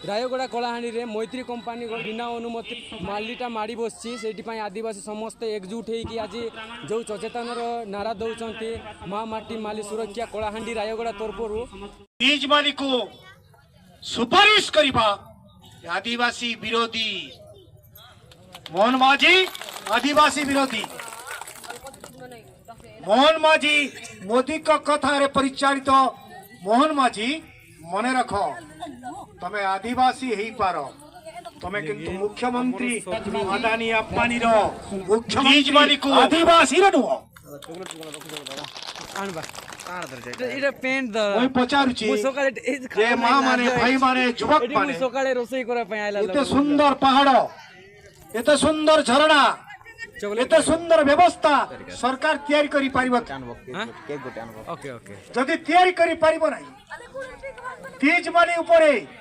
रायगड़ा कलाहांडी मैत्री कंपानी बिना अनुमति मालीटा माड़ी बसची से आदिवासी समस्ते एकजुट होगी आज जो सचेतन नारा दौरान माँ माटी माली सुरक्षा कलाहांडी रायगड़ा तरफर लीज माली को सुपारिश करिबा आदिवासी विरोधी मोहन माझी आदिवासी विरोधी मोहन माझी मोदी का कथा रे परिचालित मोहन माझी मने रख तमे आदिवासी हेई पारो तमे किंतु मुख्यमंत्री अदानी अंबानी रो मुख्यमंत्री आदिवासी रो नुह এটা পেন্ট দ ওই পচারুচি মু সকালে যে মা মানে ভাই মানে যুবক মানে সকালে রোষেই করা পাই আইলা এতে সুন্দর পাহাড় এতে সুন্দর ঝরনা এতে সুন্দর ব্যবস্থা সরকার তৈরি করি পারিব ওকে ওকে যদি তৈরি করি পারিব নাই তীজ মালি উপরে